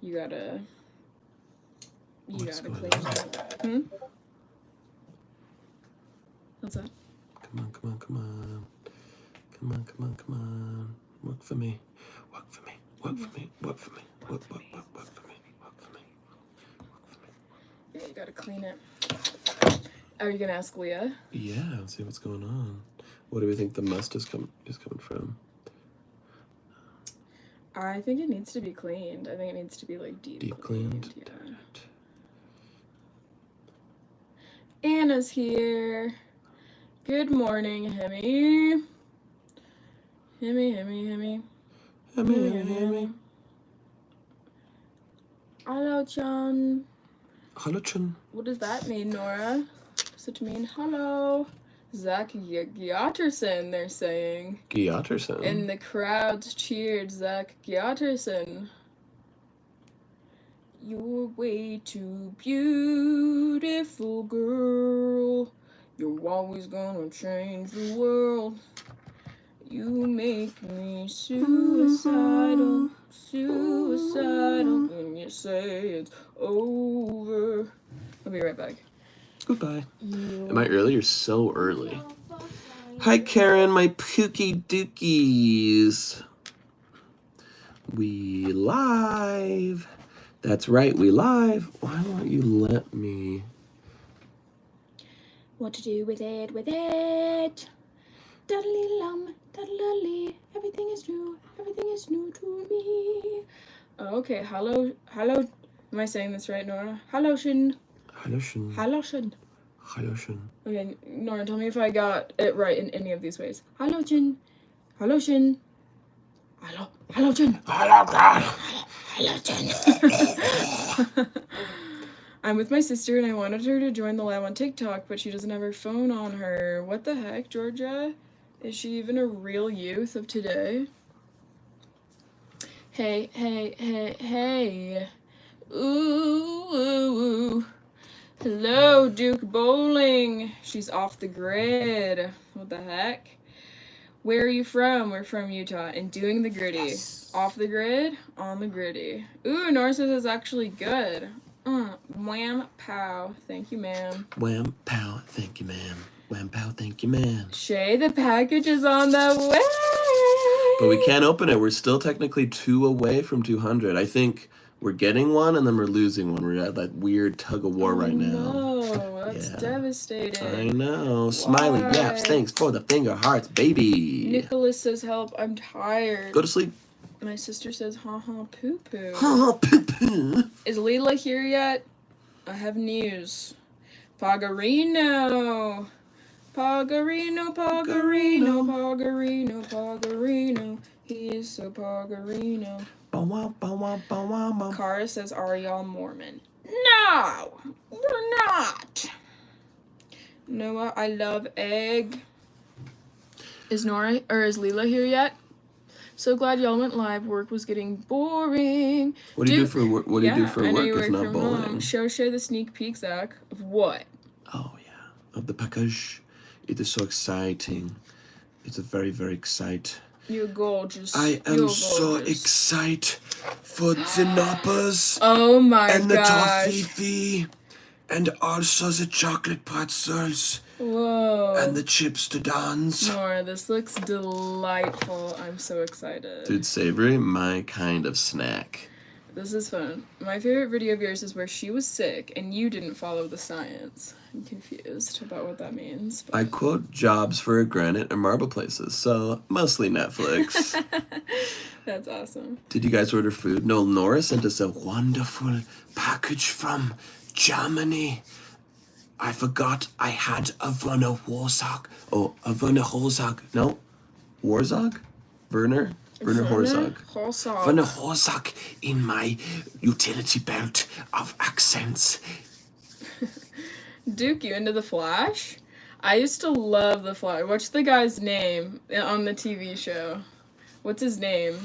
You gotta clean it. What's that? Come on. Work for me. Yeah, you gotta clean it. Are you gonna ask Leah? Yeah, let's see what's going on. What do we think the must is coming from? I think it needs to be cleaned. I think it needs to be like deep cleaned. Yeah. Anna's here. Good morning, Hemi. Hemi. Hello, John. Hello, Chun. What does that mean, Nora? Does it mean hello? Zach Gyaterson, they're saying. Gyaterson? And the crowd cheered Zach Gyaterson. You're way too beautiful, girl. You're always gonna change the world. You make me suicidal when you say it's over. I'll be right back. Goodbye. Am I early? You're so early. Hi, Karen, my pookie dookies. We live. That's right, we live. Why won't you let me? What to do with it? Daddly-lum, daddly, everything is new to me. Okay, hello. Am I saying this right, Nora? Hello, Shin. Okay, Nora, tell me if I got it right in any of these ways. Hello, Shin. Hello, Shin. Hello, Shin. Hello, Shin. I'm with my sister and I wanted her to join the live on TikTok, but she doesn't have her phone on her. What the heck, Georgia? Is she even a real youth of today? Hey. Ooh. Hello, Duke Bowling. She's off the grid. What the heck? Where are you from? We're from Utah. And doing the gritty. Yes. Off the grid, on the gritty. Ooh, Nora says it's actually good. Wham, pow. Thank you, ma'am. Wham, pow. Thank you, ma'am. Wham, pow. Thank you, ma'am. Shay, the package is on the way. But we can't open it. We're still technically 2 away from 200. I think we're getting one and then we're losing one. We're at that weird tug of war right now. No, that's devastating. I know. Smiley yaps. Thanks for the finger hearts, baby. Nicholas says, help, I'm tired. Go to sleep. My sister says, poo-poo. Poo-poo. Is Leela here yet? I have news. Pagarino. He is so Pagarino. Kara says, are y'all Mormon? No, we're not. Noah, I love egg. Is Leela here yet? So glad y'all went live. Work was getting boring. What do you do for work? What do you do for work if not bowling? Share the sneak peek, Zach. Of what? Oh yeah, of the package. It is so exciting. It's a very, very exciting. You're gorgeous. I am so excited for the knoppers. Oh my gosh. And the toffee. And also the chocolate pretzels. Whoa. And the chips to dance. Nora, this looks delightful. I'm so excited. Dude, savory, my kind of snack. This is fun. My favorite video of yours is where she was sick and you didn't follow the science. I'm confused about what that means. But... I quote jobs for granite and marble places, so mostly Netflix. That's awesome. Did you guys order food? No, Nora sent us a wonderful package from Germany. I forgot I had a Werner Herzog. Oh, a Werner Herzog. No? Warzog? Werner Herzog. Werner Herzog in my utility belt of accents. Duke, you into The Flash? I used to love The Flash. What's the guy's name on the TV show? What's his name?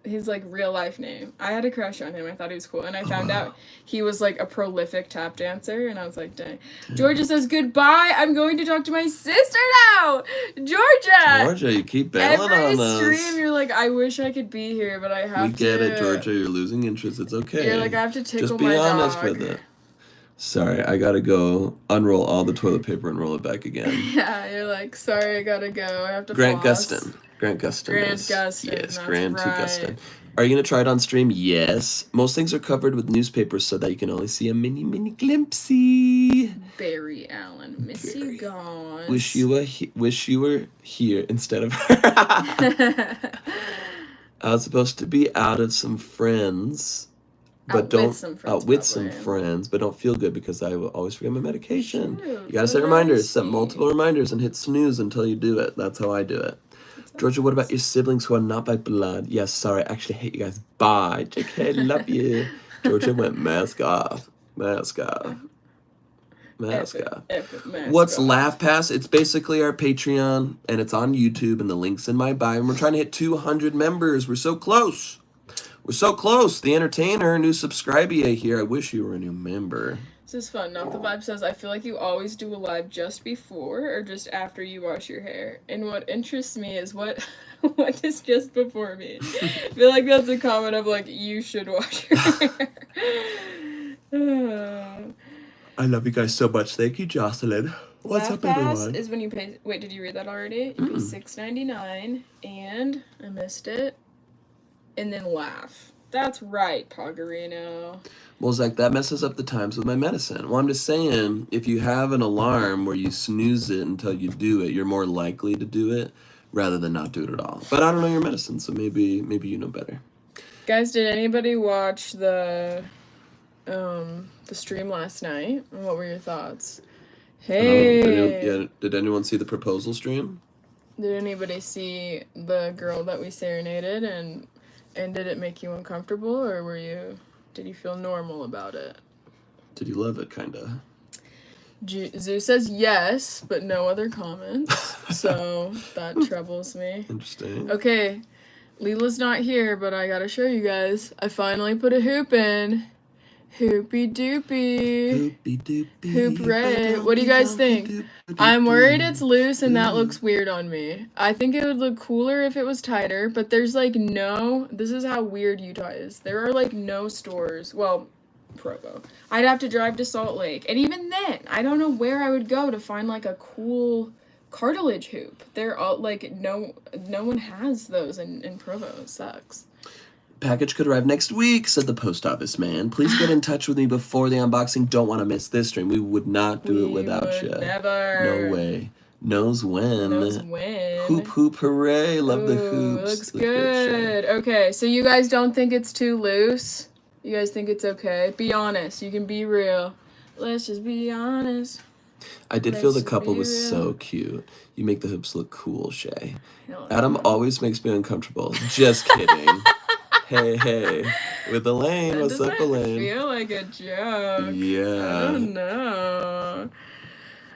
his like real life name. I had a crush on him. I thought he was cool, and I found out he was like a prolific tap dancer, and I was like, dang. Georgia says goodbye. I'm going to talk to my sister now. Georgia, you keep bailing every on us. stream you're like, I wish I could be here, but I have to. We get it, Georgia. You're losing interest. It's okay. You're like, I have to tickle Just be my honest dog. with it. Sorry, I gotta go unroll all the toilet paper and roll it back again. Yeah, you're like, sorry, I gotta go. I have to Grant floss. Gustin. Grant Gustin. Grant Gustin, Yes, that's Grant right. Gustin. Are you gonna try it on stream? Yes. Most things are covered with newspapers so that you can only see a mini glimpsey. Barry Allen, miss you guys. Wish you were here instead of her. I was supposed to be out of some friends, but out with some friends, but don't feel good because I will always forget my medication. True, You gotta set reminders, set multiple reminders, and hit snooze until you do it. That's how I do it. Georgia, what about your siblings who are not by blood? Yes, sorry, I actually hate you guys. Bye. JK, love you. Georgia went mask off. Mask off. Mask off. What's LaughPass? It's basically our Patreon, and it's on YouTube, and the link's in my bio. And we're trying to hit 200 members. We're so close. We're so close. The Entertainer, new subscriber here. I wish you were a new member. This is fun. Not the Vibe says, I feel like you always do a live just before or just after you wash your hair. And what interests me is what does just before mean? I feel like that's a comment of like, you should wash your hair. I love you guys so much. Thank you, Jocelyn. What's up, everyone? LaughPass is when you pay. Wait, did you read that already? You pay $6.99, and I missed it. And then laugh. That's right, Pogorino. Well, Zach, that messes up the times with my medicine. Well, I'm just saying, if you have an alarm where you snooze it until you do it, you're more likely to do it rather than not do it at all. But I don't know your medicine, so maybe you know better. Guys, did anybody watch the stream last night? And what were your thoughts? Hey. Did anyone see the proposal stream? Did anybody see the girl that we serenaded and did it make you uncomfortable or did you feel normal about it? Did you love it, kinda? Zoo says yes, but no other comments, so that troubles me. Interesting. Okay, Leela's not here, but I gotta show you guys. I finally put a hoop in. Hoopy doopy. Hoopy doopy. Hoop red. What do you guys think? I'm worried it's loose and that looks weird on me. I think it would look cooler if it was tighter, but there's like this is how weird Utah is. There are like no stores. Well, Provo. I'd have to drive to Salt Lake. And even then, I don't know where I would go to find like a cool cartilage hoop. They're all like, no one has those in Provo. It sucks. Package could arrive next week, said the post office man. Please get in touch with me before the unboxing. Don't want to miss this stream. We would not do it without you. Never. No way. Knows when. Knows when. Hoop, hoop, hooray. Love the hoops. Looks good. Okay, so you guys don't think it's too loose? You guys think it's okay? Be honest. You can be real. Let's just be honest. I did feel the couple was so cute. You make the hoops look cool, Shay. Adam always makes me uncomfortable. Just kidding. Hey. With Elaine. What's up, Elaine? I feel like a joke. Yeah. I don't know.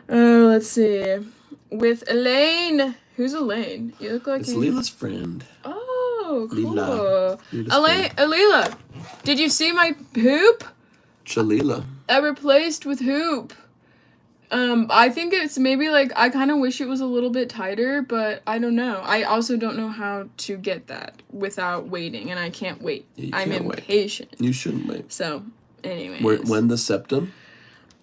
Oh, let's see. With Elaine. Who's Elaine? You look like it's Leela's friend. Oh, cool. Leela. Leela, did you see my hoop? Chalila. I replaced with hoop. I think it's maybe like, I kind of wish it was a little bit tighter, but I don't know. I also don't know how to get that without waiting, and I can't wait. I'm impatient. You shouldn't wait. So, anyways. When the septum?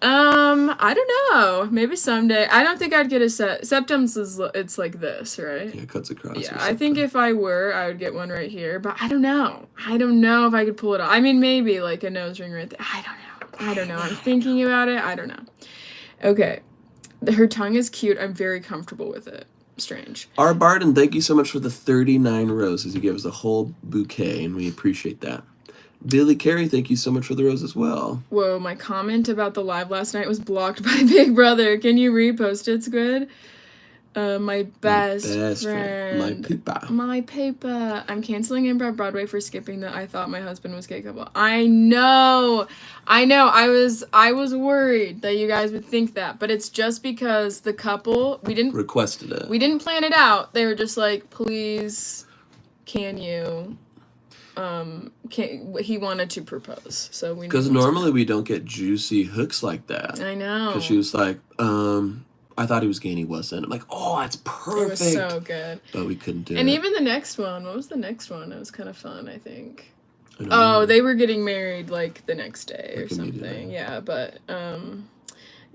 I don't know. Maybe someday. I don't think I'd get a septum's it's like this, right? Yeah, it cuts across. Yeah, I think if I would get one right here, but I don't know. I don't know if I could pull it off. I mean, maybe like a nose ring right there. I don't know. I'm thinking about it. I don't know. Okay. Her tongue is cute. I'm very comfortable with it. Strange. R. Barden, thank you so much for the 39 roses. You gave us a whole bouquet, and we appreciate that. Billy Carey, thank you so much for the rose as well. Whoa, my comment about the live last night was blocked by Big Brother. Can you repost it, Squid? My best friend. My paper. I'm canceling Improv Broadway for skipping the I thought my husband was gay couple. I know. I was worried that you guys would think that, but it's just because the couple, we didn't requested it. We didn't plan it out. They were just like, please, can you? he wanted to propose. So we Because normally we don't get juicy hooks like that. I know. Because she was like, I thought he was gay and he wasn't. I'm like, oh, that's perfect. It was so good. But we couldn't do it. And even the next one, what was the next one? It was kind of fun, I think. I don't know. They were getting married like the next day or Like something. immediately. Yeah, but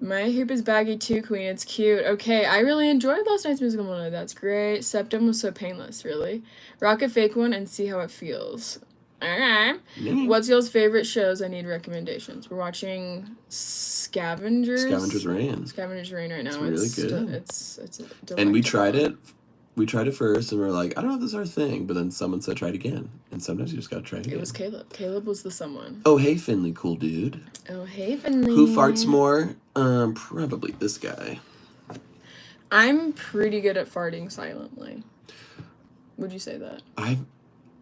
my hoop is baggy too, queen. It's cute. Okay, I really enjoyed last night's musical moment. That's great. Septum was so painless, really. Rock a fake one and see how it feels. Alright. What's y'all's favorite shows? I need recommendations. We're watching Scavengers Rain. Scavengers Rain right now. It's really good. It's delightful. And we tried it. We tried it first, and we were like, I don't know if this is our thing. But then someone said, try it again. And sometimes you just gotta try it again. It was Caleb. Caleb was the someone. Oh, hey, Finley, cool dude. Oh, hey, Finley. Who farts more? Probably this guy. I'm pretty good at farting silently. Would you say that?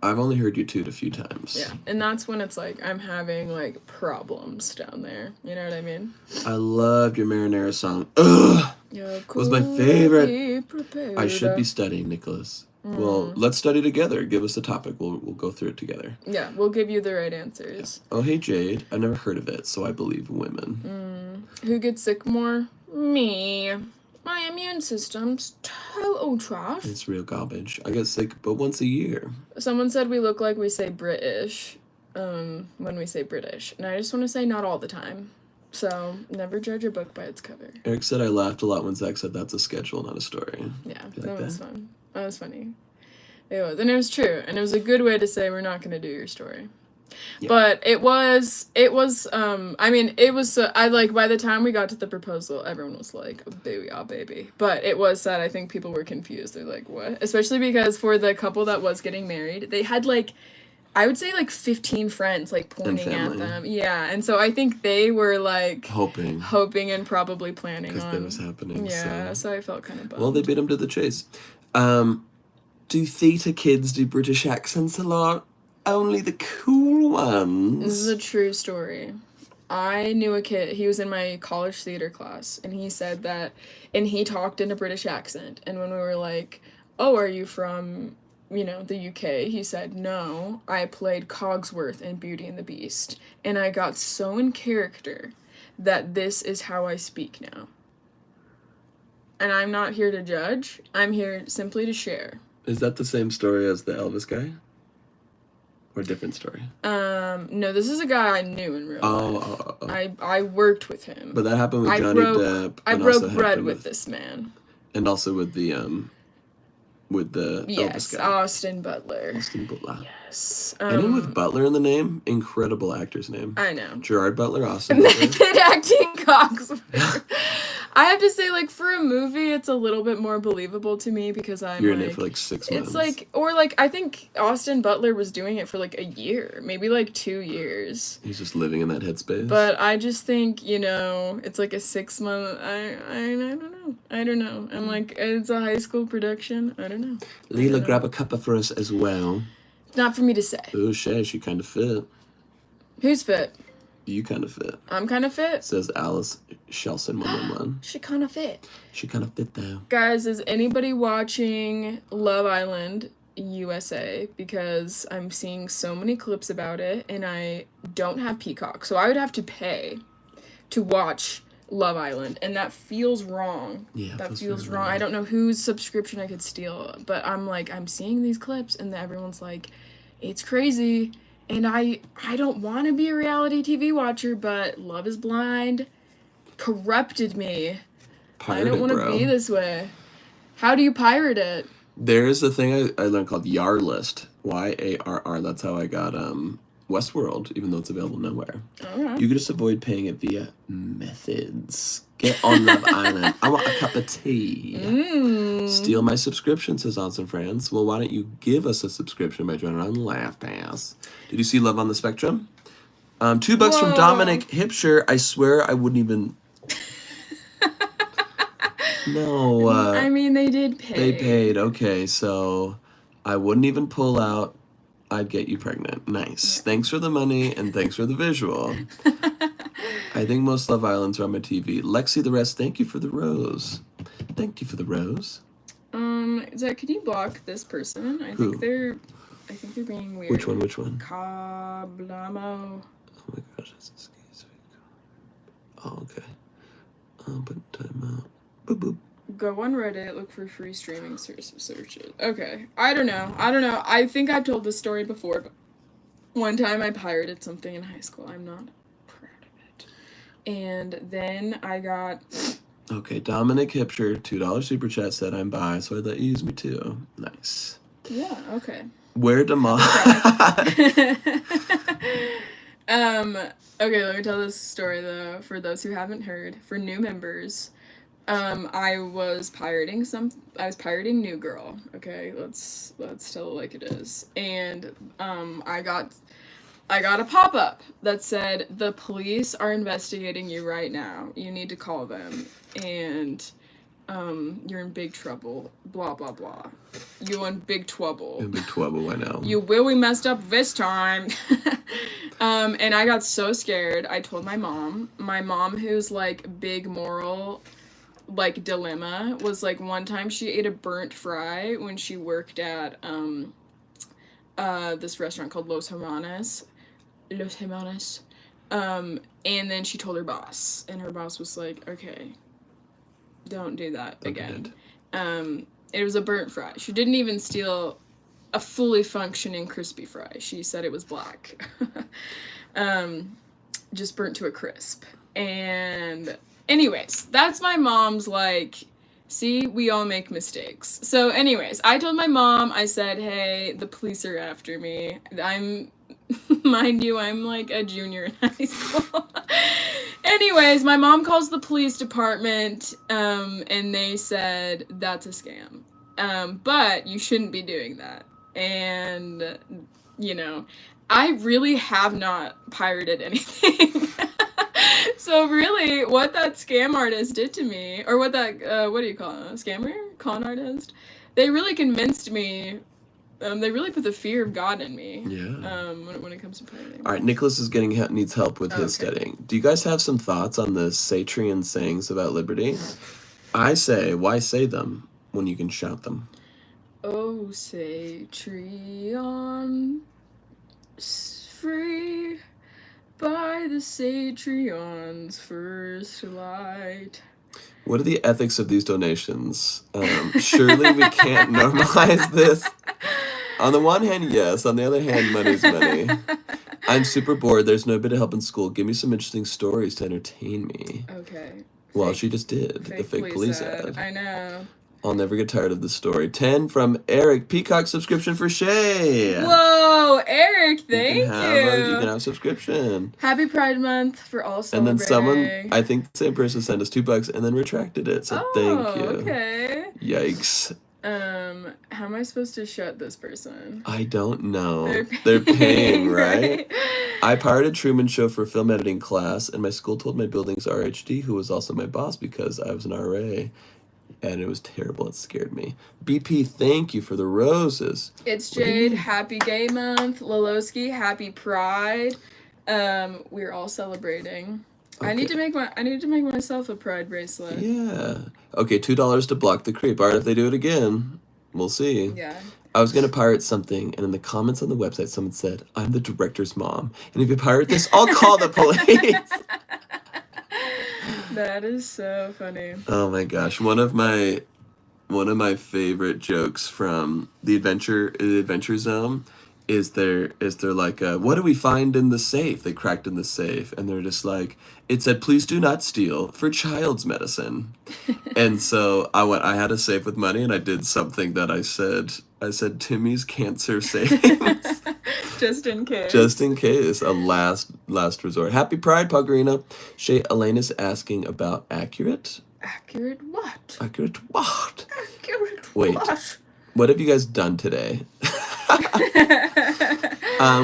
I've only heard you toot a few times. Yeah, and that's when it's like I'm having like problems down there. You know what I mean? I loved your marinara song. Ugh! It was my favorite. I should be studying, Nicholas. Well, let's study together. Give us a topic. We'll go through it together. Yeah, we'll give you the right answers. Yeah. Oh, hey, Jade. I never heard of it, so I believe women. Who gets sick more? Me. My immune system's total trash. It's real garbage. I get sick but once a year. Someone said we look like we say British when we say British. And I just want to say not all the time. So, never judge a book by its cover. Eric said I laughed a lot when Zach said that's a schedule, not a story. Yeah, You that like was that? fun. That was funny. It was. And it was true. And it was a good way to say we're not going to do your story. Yeah. But it was, I mean, it was, I like, by the time we got to the proposal, everyone was like, booyah, baby. But it was sad. I think people were confused. They're like, what? Especially because for the couple that was getting married, they had like, I would say like 15 friends like pointing at them. Yeah. And so I think they were like Hoping and probably planning because on. that was happening. Yeah. So I felt kind of bummed. Well, they beat him to the chase. Do theatre kids do British accents a lot? Only the cool ones. This is a true story. I knew a kid, he was in my college theater class, and he said that, and he talked in a British accent. And when we were like, oh, are you from, the UK? He said, no, I played Cogsworth in Beauty and the Beast. And I got so in character that this is how I speak now. And I'm not here to judge. I'm here simply to share. Is that the same story as the Elvis guy? Or a different story? No, this is a guy I knew in real life. Oh. I worked with him. But that happened with Johnny Depp. I and also broke bread happened with this man. And also with the Elvis Yes, guy. Austin Butler. Austin Butler. Yes. Anyone with Butler in the name, incredible actor's name. I know. Gerard Butler, Austin Butler. Method acting Cogsworth. I have to say, like, for a movie, it's a little bit more believable to me because You're in it for like 6 months. It's like, or like, I think Austin Butler was doing it for like a year, maybe like 2 years. He's just living in that headspace. But I just think, it's like a 6 month, I don't know. I'm like, it's a high school production. I don't know. Leela, grab a cuppa for us as well. Not for me to say. Oh, Shay, she kind of fit. Who's fit? You kind of fit. I'm kind of fit. Says Alice Shelson 111. She kind of fit. She kind of fit though. Guys, is anybody watching Love Island USA? Because I'm seeing so many clips about it, and I don't have Peacock, so I would have to pay to watch Love Island, and that feels wrong. Yeah, that feels wrong. I don't know whose subscription I could steal, but I'm seeing these clips, and everyone's like, it's crazy. And I don't want to be a reality TV watcher, but Love is Blind corrupted me. Pirate I don't want to be this way. How do you pirate it? There's a thing I learned called YAR list. YARR. That's how I got Westworld, even though it's available nowhere. Okay. You can just avoid paying it via methods. Get on Love Island. I want a cup of tea. Steal my subscription, says Awesome Friends. Well, why don't you give us a subscription by joining on LaughPass? Did you see Love on the Spectrum? $2 from Dominic Hipsher. I swear I wouldn't even... No. I mean, they did pay. They paid. Okay, so I wouldn't even pull out. I'd get you pregnant. Nice. Thanks for the money and thanks for the visual. I think most Love Islands are on my TV. Lexi the Rest, thank you for the rose. Thank you for the rose. Zach, could you block this person? I Who? think I think they're being weird. Which one? Kablamo. Oh my gosh, that's a ski. Oh, okay. But time out. Boop boop. Go on Reddit, look for free streaming searches. Okay. I don't know. I think I've told this story before, but one time I pirated something in high school. I'm not proud of it. And then I got... Okay, Dominic Hipsher, $2 super chat said I'm bi, so I'd let you use me too. Nice. Yeah, okay. Where do Okay, let me tell this story though, for those who haven't heard, for new members. I was pirating New Girl, okay? Let's tell it like it is. And I got a pop-up that said, "The police are investigating you right now. You need to call them. And you're in big trouble. Blah blah blah. You in big trouble. In big trouble, I know. You really messed up this time." And I got so scared. I told my mom. My mom, who's like big moral like dilemma, was like, one time she ate a burnt fry when she worked at this restaurant called Los Hermanos. And then she told her boss, and her boss was like, "Okay, don't do that again." It was a burnt fry. She didn't even steal a fully functioning crispy fry. She said it was black. Just burnt to a crisp. And anyways, that's my mom's like, see, we all make mistakes. So anyways, I told my mom, I said, "Hey, the police are after me." Mind you, I'm like a junior in high school. Anyways, my mom calls the police department, and they said, "That's a scam. But you shouldn't be doing that." And, you know, I really have not pirated anything. So really, what that scam artist did to me, or what that, what do you call it, a scammer? Con artist? They really convinced me. They really put the fear of God in me. Yeah. When it comes to pirating. All right, Nicholas is needs help with his studying. Do you guys have some thoughts on the Satrian sayings about liberty? I say, why say them when you can shout them? Oh, Satrion, free by the Satrion's first light. What are the ethics of these donations? Surely we can't normalize this. On the one hand, yes. On the other hand, money's money. I'm super bored. There's no bit of help in school. Give me some interesting stories to entertain me. Okay. Well, she just did. The fake police ad. I know. I'll never get tired of this story. 10 from Eric. Peacock subscription for Shay. Whoa, Eric, thank you. You can have a subscription. Happy Pride Month for all celebrating. And then someone, I think the same person sent us $2 and then retracted it. So thank you. Okay. Yikes. How am I supposed to shut this person? I don't know. They're paying, right? I pirated Truman Show for film editing class, and my school told my building's RHD, who was also my boss, because I was an RA. And it was terrible. It scared me. BP, thank you for the roses. It's Jade. Happy Gay Month. Loloski, happy Pride. We're all celebrating. Okay. I need to make myself a Pride bracelet. Yeah. Okay, $2 to block the creep. All right, if they do it again, we'll see. Yeah. I was going to pirate something, and in the comments on the website, someone said, "I'm the director's mom. And if you pirate this, I'll call the police." That is so funny. Oh my gosh. One of my favorite jokes from the Adventure Zone is they're like, what do we find in the safe? They cracked in the safe, and they're just like, it said, "Please do not steal for child's medicine." And so I had a safe with money, and I did something that I said Timmy's cancer savings. Just in case. Just in case. A last resort. Happy Pride, Pagarina. Shay Elena's asking about accurate. Accurate what? Accurate what? Accurate Wait, what? What have you guys done today?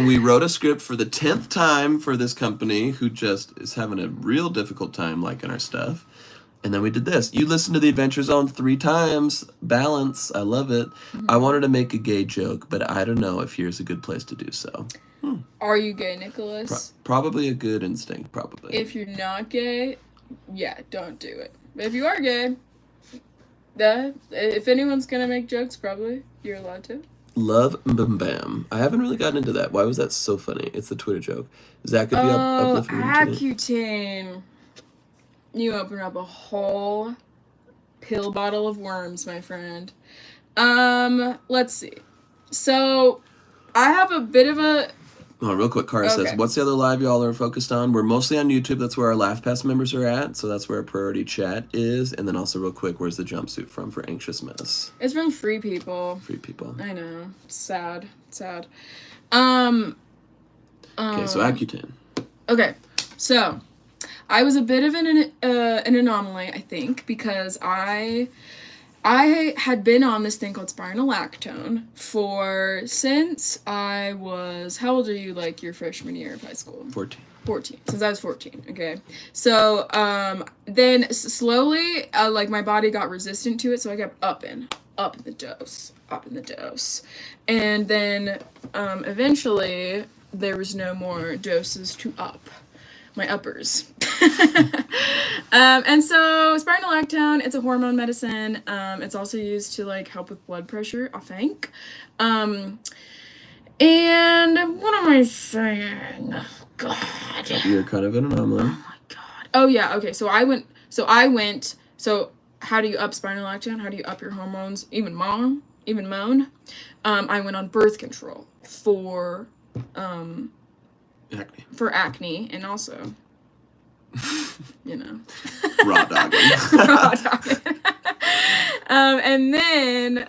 We wrote a script for the 10th time for this company who just is having a real difficult time liking our stuff. And then we did this. You listened to the Adventure Zone 3 times. Balance. I love it. Mm-hmm. I wanted to make a gay joke, but I don't know if here's a good place to do so. Are you gay, Nicholas? Probably a good instinct, probably. If you're not gay, yeah, don't do it. But if you are gay, if anyone's gonna make jokes, probably you're allowed to. Love Bam Bam. I haven't really gotten into that. Why was that so funny? It's the Twitter joke. Zach, if you uplift me to it. Accutane. You open up a whole pill bottle of worms, my friend. Let's see. So, I have a bit of a... Oh, real quick, Cara says, what's the other live y'all are focused on? We're mostly on YouTube. That's where our LaughPass members are at. So that's where our priority chat is. And then also real quick, where's the jumpsuit from for Anxious Mess? It's from Free People. Free People. I know. It's sad. Sad. Okay, so Accutane. Okay, so I was a bit of an anomaly, I think, because I had been on this thing called spironolactone since I was, how old are you, like, your freshman year of high school? 14, since I was 14, okay? So, then slowly, like, my body got resistant to it, so I kept upping the dose. And then, eventually, there was no more doses to up. My uppers. And so spironolactone, it's a hormone medicine. It's also used to like help with blood pressure, I think. And what am I saying? God. You're kind of an anomaly. Oh my God. Oh yeah, okay. So how do you up spironolactone? How do you up your hormones? Even moan. I went on birth control for Acne. For acne, and also, you know. Raw dogging. Raw dogging. And then,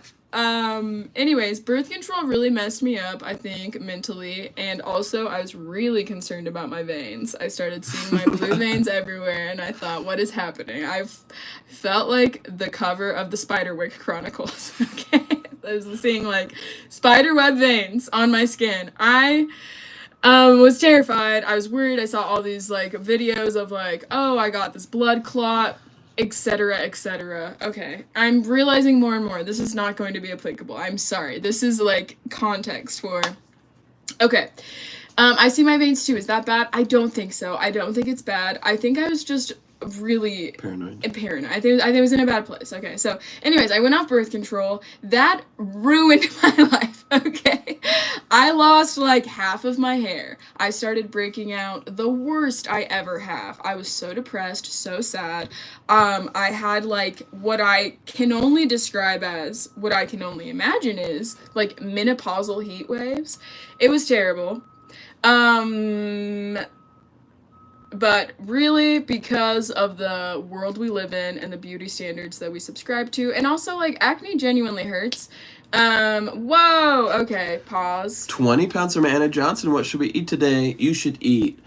anyways, birth control really messed me up, I think, mentally, and also I was really concerned about my veins. I started seeing my blue veins everywhere, and I thought, what is happening? I felt like the cover of the Spiderwick Chronicles, okay? I was seeing, like, spiderweb veins on my skin. I was terrified. I was worried. I saw all these, like, videos of, like, oh, I got this blood clot, etc., etc. Okay, I'm realizing more and more this is not going to be applicable. I'm sorry. This is, like, context for... Okay. I see my veins, too. Is that bad? I don't think so. I don't think it's bad. I think I was just really... Paranoid. I think I was in a bad place. Okay, so, anyways, I went off birth control. That ruined my life, okay? I lost, like, half of my hair. I started breaking out the worst I ever have. I was so depressed, so sad. I had, like, what I can only describe as, what I can only imagine is, like, menopausal heat waves. It was terrible. But really, because of the world we live in and the beauty standards that we subscribe to, and also, like, acne genuinely hurts. Whoa, okay, pause. 20 pounds from Anna Johnson. What should we eat today? You should eat,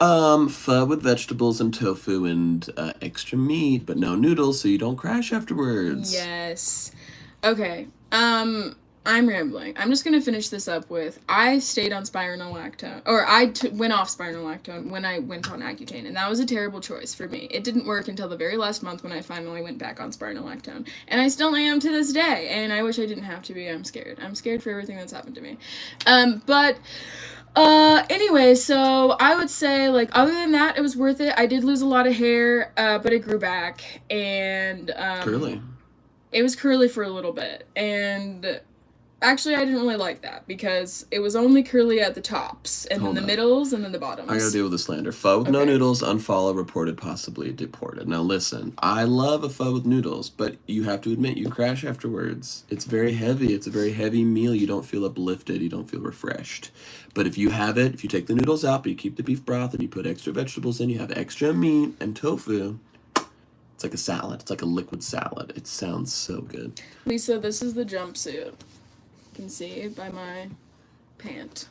pho with vegetables and tofu and, extra meat, but no noodles so you don't crash afterwards. Yes. Okay, I'm rambling. I'm just gonna finish this up with, I stayed on spironolactone, or went off spironolactone when I went on Accutane, and that was a terrible choice for me. It didn't work until the very last month when I finally went back on spironolactone, and I still am to this day, and I wish I didn't have to be. I'm scared. I'm scared for everything that's happened to me. Anyway, so I would say, like, other than that, it was worth it. I did lose a lot of hair, but it grew back, and, Curly. It was curly for a little bit, and... Actually, I didn't really like that, because it was only curly at the tops, and then the middles, and then the bottoms. I gotta deal with the slander. Pho with no noodles, unfollow, reported, possibly deported. Now listen, I love a pho with noodles, but you have to admit, you crash afterwards. It's very heavy. It's a very heavy meal. You don't feel uplifted. You don't feel refreshed. But if you have it, if you take the noodles out, but you keep the beef broth, and you put extra vegetables in, you have extra meat and tofu, it's like a salad. It's like a liquid salad. It sounds so good. Lisa, this is the jumpsuit. Can see by my pant.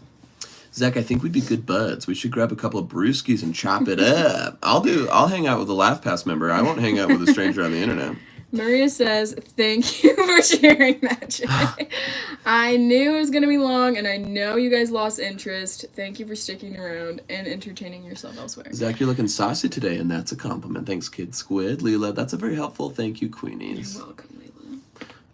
Zach, I think we'd be good buds. We should grab a couple of brewskis and chop it up. I'll hang out with a LaughPass member. I won't hang out with a stranger on the internet. Maria says, thank you for sharing that, Jay. I knew it was going to be long, and I know you guys lost interest. Thank you for sticking around and entertaining yourself elsewhere. Zach, you're looking saucy today, and that's a compliment. Thanks, Kid Squid. Leela, that's a very helpful thank you, Queenies. You're welcome, Leila.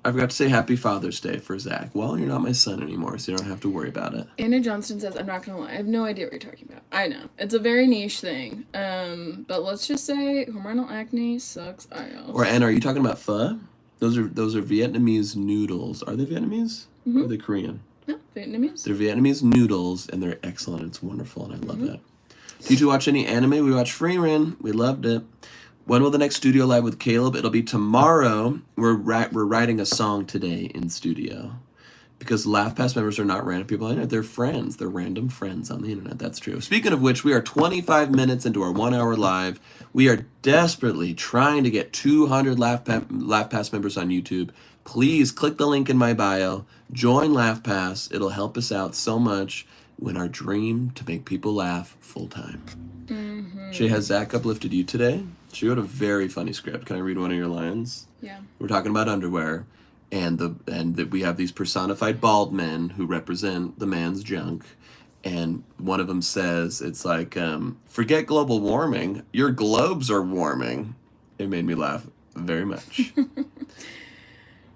I forgot to say Happy Father's Day for Zach. Well, you're not my son anymore, so you don't have to worry about it. Anna Johnston says, I'm not going to lie. I have no idea what you're talking about. I know. It's a very niche thing. But let's just say hormonal acne sucks ass. Or Anna, are you talking about pho? Those are Vietnamese noodles. Are they Vietnamese? Or are they Korean? No, Vietnamese. They're Vietnamese noodles, and they're excellent. It's wonderful, and I love it. Did you watch any anime? We watched Freerin. We loved it. When will the next studio live with Caleb? It'll be tomorrow. We're writing a song today in studio. Because LaughPass members are not random people on the internet. They're friends. They're random friends on the internet. That's true. Speaking of which, we are 25 minutes into our 1 hour live. We are desperately trying to get 200 LaughPass members on YouTube. Please click the link in my bio. Join LaughPass. It'll help us out so much when our dream to make people laugh full time. Shay, has Zach uplifted you today? She wrote a very funny script. Can I read one of your lines? Yeah. We're talking about underwear. And we have these personified bald men who represent the man's junk. And one of them says, it's like, forget global warming. Your globes are warming. It made me laugh very much.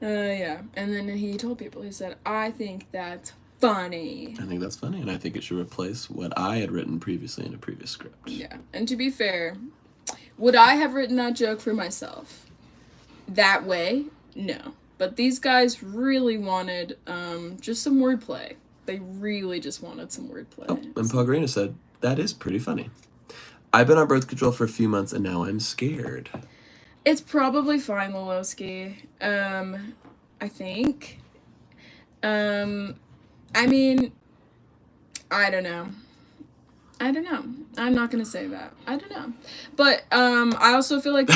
Yeah. And then he told people, he said, I think that's funny. I think that's funny. And I think it should replace what I had written previously in a previous script. Yeah. And to be fair, would I have written that joke for myself? That way? No. But these guys really wanted just some wordplay. They really just wanted some wordplay. Oh, and Pellegrino said, that is pretty funny. I've been on birth control for a few months and now I'm scared. It's probably fine, Lolowski. I think. I mean, I don't know. I'm not gonna say that. I don't know. But I also feel like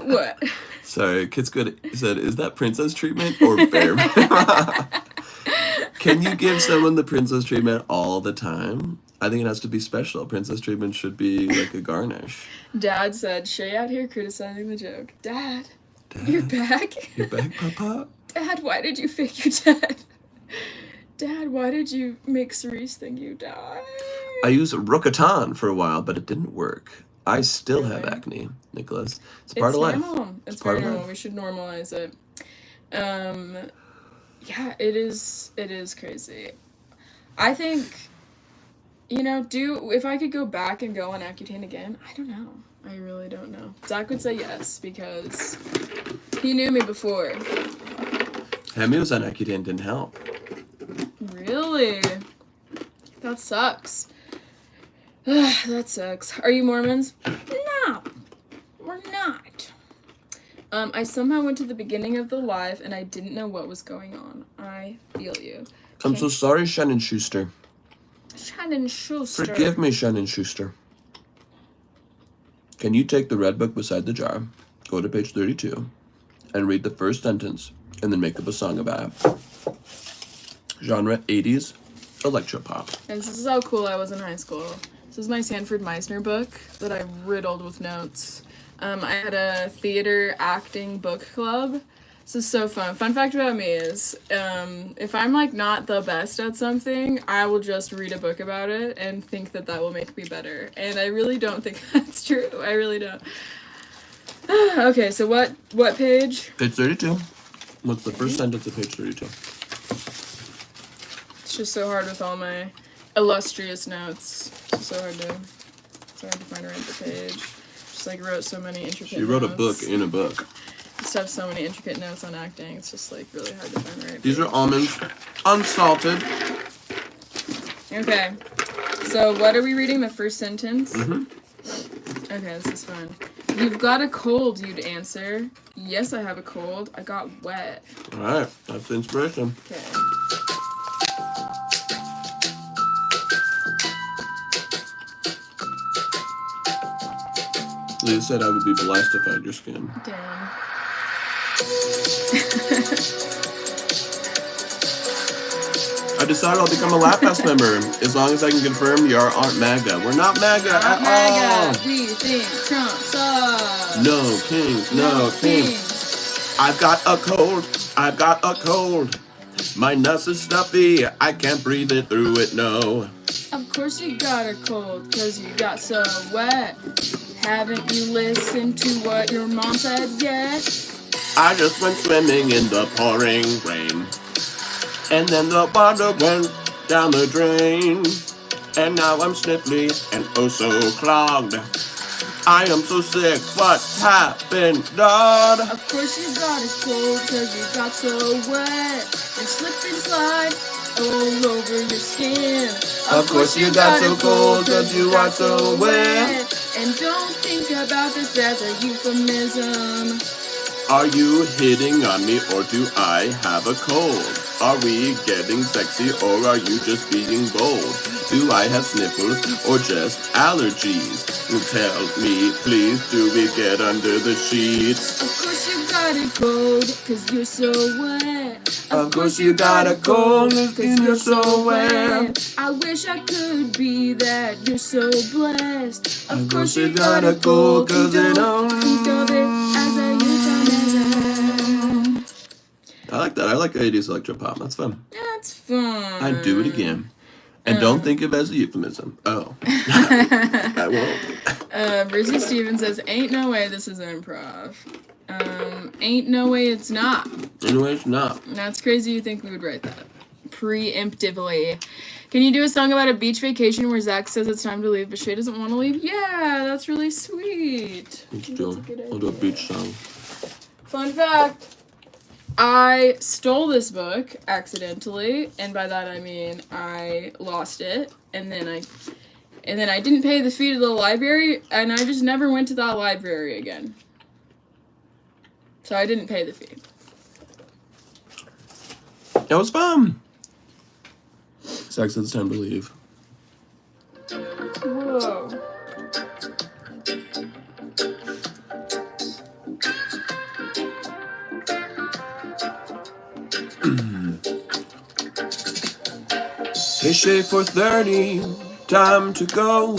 what? Sorry, Kids Good said, is that princess treatment or bear? Can you give someone the princess treatment all the time? I think it has to be special. Princess treatment should be like a garnish. Dad said, Shay out here criticizing the joke. Dad, you're back? You're back, Papa? Dad, why did you fake your death? Dad, why did you make Cerise think you died? I used Roaccutane for a while, but it didn't work. I still have acne, Nicholas. It's part of life. It's part very of normal. life. We should normalize it. Yeah, it is crazy. I think, if I could go back and go on Accutane again, I don't know. I really don't know. Zach would say yes, because he knew me before. Hemi was on Accutane, didn't help. Really? That sucks. That sucks. Are you Mormons? No, we're not. I somehow went to the beginning of the live and I didn't know what was going on. I feel you. I'm so sorry, Shannon Schuster. Shannon Schuster. Forgive me, Shannon Schuster. Can you take the red book beside the jar, go to page 32, and read the first sentence, and then make up a song about it? Genre 80s electropop. And this is how cool I was in high school. This is my Sanford Meisner book that I riddled with notes. I had a theater acting book club. This is so fun. Fun fact about me is, if I'm not the best at something, I will just read a book about it and think that will make me better. And I really don't think that's true. I really don't. Okay, so what page? Page 32. What's the first sentence of page 32? It's just so hard with all my illustrious notes. It's so hard to find right the page. Just wrote so many intricate She wrote notes. a book in a book. Just have so many intricate notes on acting. It's just really hard to find the right These page. are almonds, unsalted. Okay. So what are we reading? The first sentence? Mm-hmm. Okay, this is fun. You've got a cold, you'd answer. Yes, I have a cold. I got wet. All right, that's the inspiration. Okay. Leah said I would be blessed if I had your skin. Damn. I decided I'll become a LaughPass member as long as I can confirm you aren't MAGA. We're not MAGA at all. We think Trump sucks. No kings, no kings. I've got a cold. I've got a cold. My nose is stuffy. I can't breathe it through it, no. Of course you got a cold, 'cause you got so wet. Haven't you listened to what your mom said yet? I just went swimming in the pouring rain. And then the water went down the drain. And now I'm sniffly and oh so clogged. I am so sick. What happened, Lord? Of course you got a cold cause you got so wet and slip and slide all over your skin. Of course you got so cold cause you are so wet. And don't think about this as a euphemism. Are you hitting on me or do I have a cold? Are we getting sexy or are you just being bold? Do I have sniffles or just allergies? Tell me, please, do we get under the sheets? Of course you got a cold cause you're so wet. Of course you got a cold cause you're so wet. I wish I could be that you're so blessed. Of course you got a cold cause you don't think of it as a euphemism. I like that. I like 80s electropop. That's fun. That's fun. I'd do it again. And don't think of it as a euphemism. Oh. I won't. Brizzy Steven says, ain't no way this is improv. Ain't no way it's not. Anyway, it's not. That's crazy you think we would write that. Preemptively. Can you do a song about a beach vacation where Zach says it's time to leave, but Shay doesn't want to leave? Yeah, that's really sweet. I'll do a beach song. Fun fact. I stole this book accidentally, and by that I mean I lost it, and then I didn't pay the fee to the library, and I just never went to that library again. So I didn't pay the fee. That was fun. Zach said it's time to leave. Whoa. Hey, Shay, 4:30, time to go.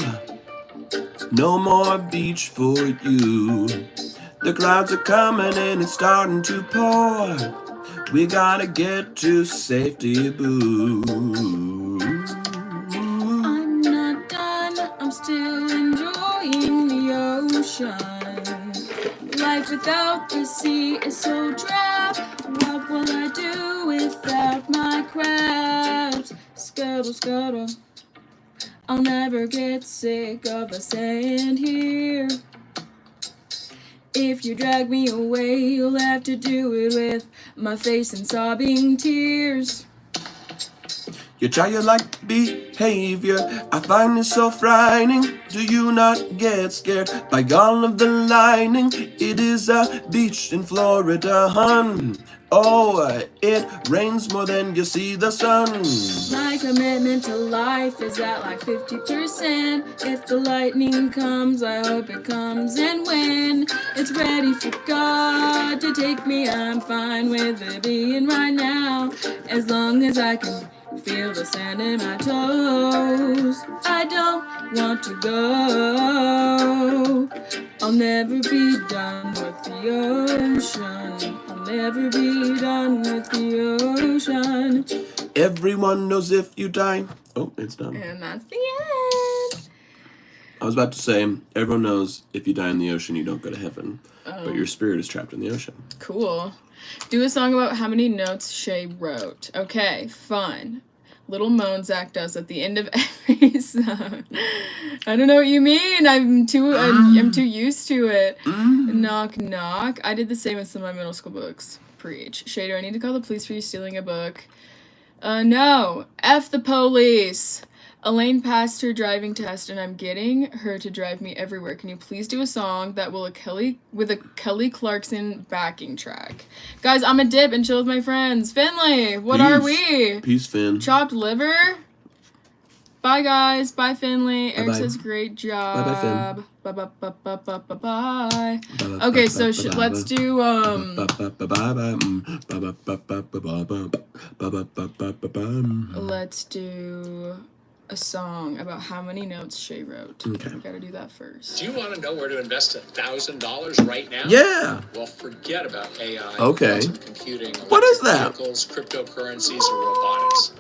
No more beach for you. The clouds are coming and it's starting to pour. We gotta get to safety, boo. I'm not done, I'm still enjoying the ocean. Life without the sea is so drab. What will I do without my crabs? Scuttle, scuttle. I'll never get sick of the sand here. If you drag me away, you'll have to do it with my face and sobbing tears. Your childlike behavior, I find it so frightening. Do you not get scared by all of the lightning? It is a beach in Florida, hun. Oh, it rains more than you see the sun. My commitment to life is at like 50%. If the lightning comes, I hope it comes. And when it's ready for God to take me, I'm fine with it being right now. As long as I can feel the sand in my toes. I don't want to go. I'll never be done with the ocean. I'll never be done with the ocean. Everyone knows if you die. Oh, it's done. And that's the end. I was about to say, everyone knows if you die in the ocean, you don't go to heaven. But your spirit is trapped in the ocean. Cool. Do a song about how many notes Shay wrote. Okay, fun. Little moan Zach does at the end of every song. I don't know what you mean. I'm too used to it. Knock, knock. I did the same with some of my middle school books. Preach. Shay, do I need to call the police for you stealing a book? No. F the police. Elaine passed her driving test and I'm getting her to drive me everywhere. Can you please do a song that will with a Kelly Clarkson backing track? Guys, I'm a dip and chill with my friends. Finley, what are we? Peace, Finn. Chopped liver? Bye, guys. Bye, Finley. Bye-bye. Eric says great job. Bye-bye, Finn. Bye. Okay, so let's do, let's do a song about how many notes Shay wrote. Okay. We gotta do that first. Do you want to know where to invest $1,000 right now? Yeah. Well, forget about AI, Okay. quantum computing, What is electric that? vehicles, cryptocurrencies, or robotics.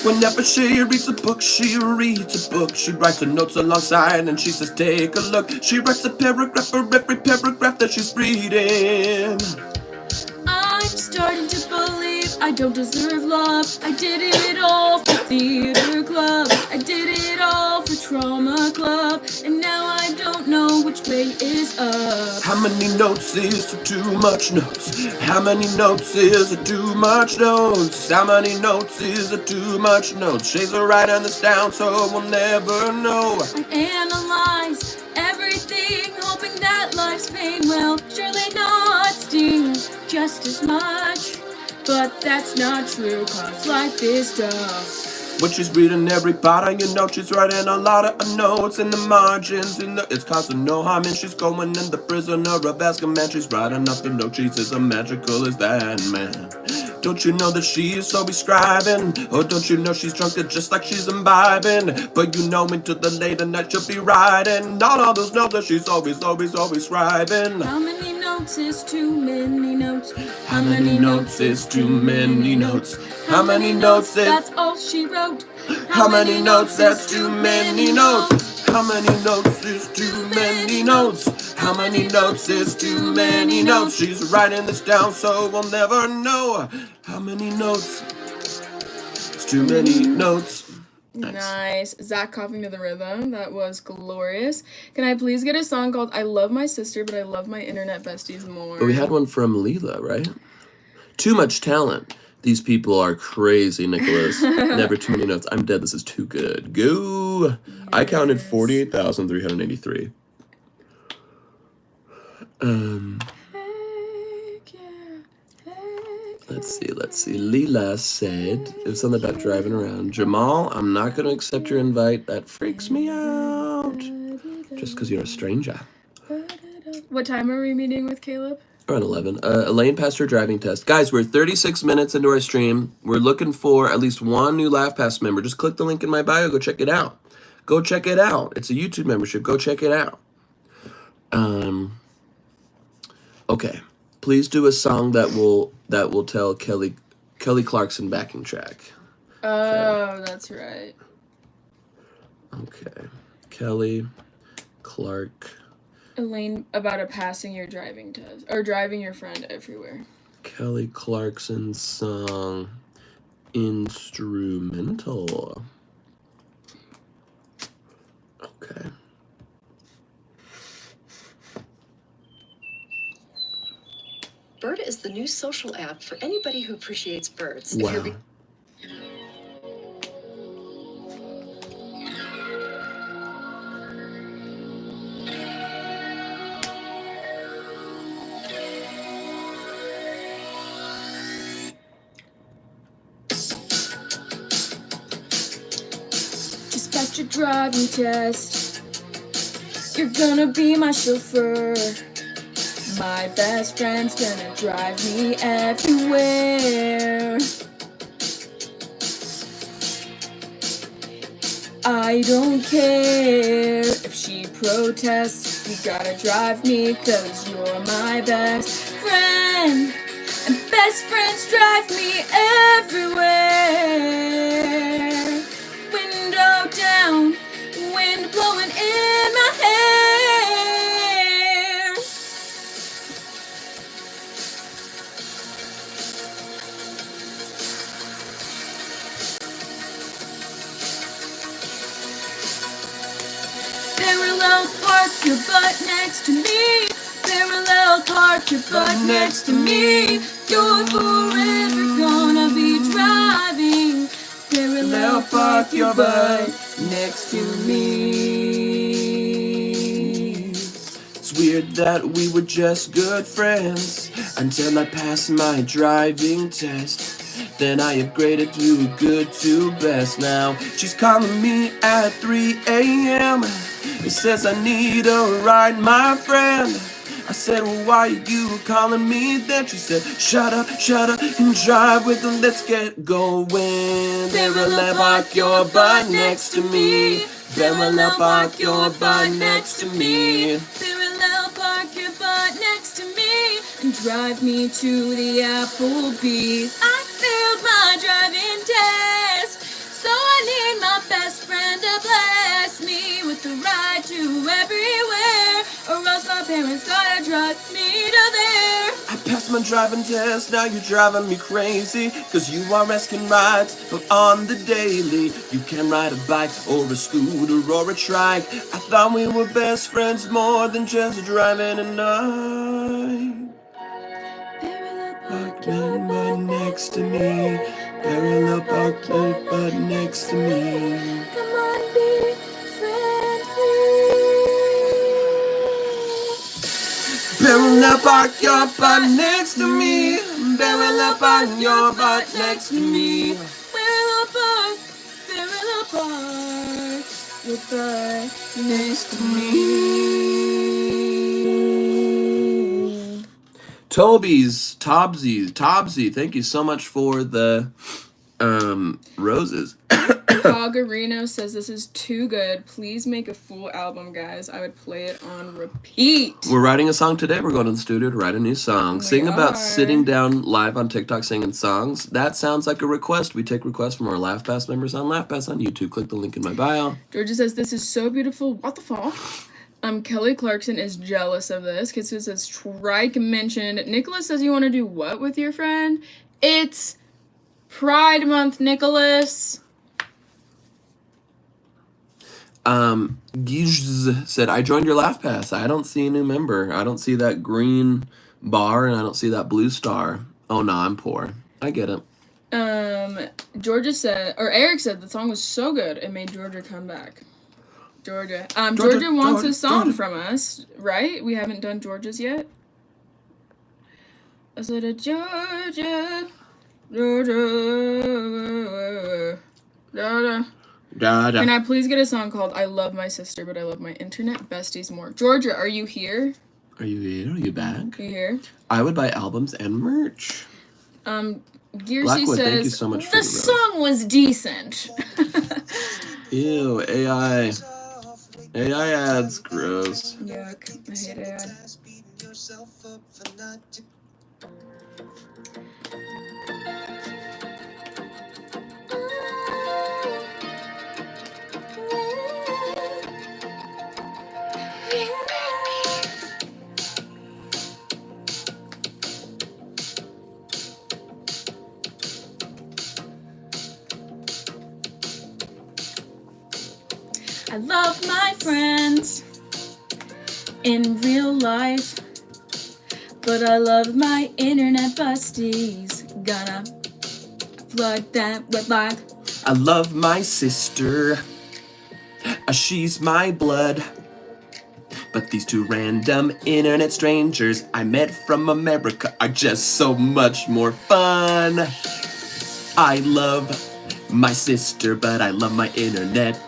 Whenever she reads a book, she reads a book. She writes her notes alongside and she says, take a look. She writes a paragraph for every paragraph that she's reading. starting to believe I don't deserve love. I did it all for theater club. I did it all for trauma club. And now I don't know which way is up. How many notes is too much notes? How many notes is too much notes? How many notes is too much notes? Shades are writing this down so we'll never know. I analyze everything, hoping that life's pain will surely not sting just as much. But that's not true, cause life is tough. When she's reading every part of your note, she's writing a lot of notes in the margins. It's causing no harm, and she's going in the prisoner of Azkaban. She's writing up the note, she's as magical as that man. Don't you know that she is always scribing? Oh, don't you know she's drunk just like she's imbibing? But you know into the late night she'll be writing all those notes that she's always scribing. How many notes is too many notes? How many notes is too many notes? How many notes is... That's all she wrote. How many notes? That's too many notes. How many notes is too many notes? How many notes is too many notes? She's writing this down so we'll never know. How many notes? It's too many notes. Nice. Zach coughing to the rhythm. That was glorious. Can I please get a song called I Love My Sister, but I Love My Internet Besties More? But we had one from Leela, right? Too much talent. These people are crazy, Nicholas. Never too many notes. I'm dead. This is too good. Go. Yes. I counted 48,383. Let's see. Leela said, it was something about driving around. Jamal, I'm not going to accept your invite. That freaks me out. Just because you're a stranger. What time are we meeting with Caleb? Around 11. Elaine passed her driving test. Guys, we're 36 minutes into our stream. We're looking for at least one new LaughPass member. Just click the link in my bio. Go check it out. Go check it out. It's a YouTube membership. Go check it out. Okay. Please do a song that will tell Kelly Clarkson backing track. Oh, that's right. Okay. Kelly Clark. Elaine, about a passing your driving test or driving your friend everywhere. Kelly Clarkson song instrumental. Okay. Bird is the new social app for anybody who appreciates birds. Wow. Just passed your driving test. You're gonna be my chauffeur. My best friend's gonna drive me everywhere. I don't care if she protests. You gotta drive me 'cause you're my best friend. And best friends drive me everywhere. Window down, wind blowing in my hair. Parallel park your butt next to me. Parallel park your butt next to me. You're forever gonna be driving. Parallel park your butt next to me. It's weird that we were just good friends until I passed my driving test. Then I upgraded to good to best. Now she's calling me at 3 a.m. It says I need a ride, my friend. I said, well, why are you calling me? Then she said, shut up, and drive with them, let's get going. Parallel park your butt next to me. Parallel park your butt next to me. Parallel park your butt next to me. And drive me to the Applebee's. I failed my driving test, so I need my best friend to bless me with a ride to everywhere, or else my parents gotta drive me to there. I passed passed my driving test, now you're driving me crazy. Cause you are asking rides on the daily. You can ride a bike or a scooter or a trike. I thought we were best friends more than just driving a night. Park your butt next to me. Parallel park your butt next to me. Come on, be friendly. Parallel park your butt next to me. Parallel park your butt next to me. Parallel park your butt next to me. Tobsy, thank you so much for the roses. Coggerino says this is too good. Please make a full album, guys. I would play it on repeat. We're writing a song today. We're going to the studio to write a new song. Sing about are. sitting down live on TikTok singing songs. That sounds like a request. We take requests from our LaughPass members on LaughPass on YouTube. Click the link in my bio. Georgia says this is so beautiful. What the fuck? Kelly Clarkson is jealous of this because it says Trike mentioned. Nicholas says you want to do what with your friend? It's Pride Month, Nicholas. Giz said, I joined your LaughPass. I don't see a new member. I don't see that green bar and I don't see that blue star. Oh no, I'm poor. I get it. Georgia said, or Eric said the song was so good it made Georgia come back. Georgia wants a song from us, right? We haven't done Georgia's yet. I said, Georgia. Can I please get a song called I Love My Sister, but I Love My Internet Besties More? Georgia, are you here? Are you here? Are you back? Are you here? I would buy albums and merch. Gearsy Blackwood, says, thank you so much for the the rose. song was decent. Ew, AI. AI ads, gross. Yuck, I hate AI. I love my friends in real life, but I love my internet besties. Gonna flood that with life. I love my sister. She's my blood. But these two random internet strangers I met from America are just so much more fun. I love my sister, but I love my internet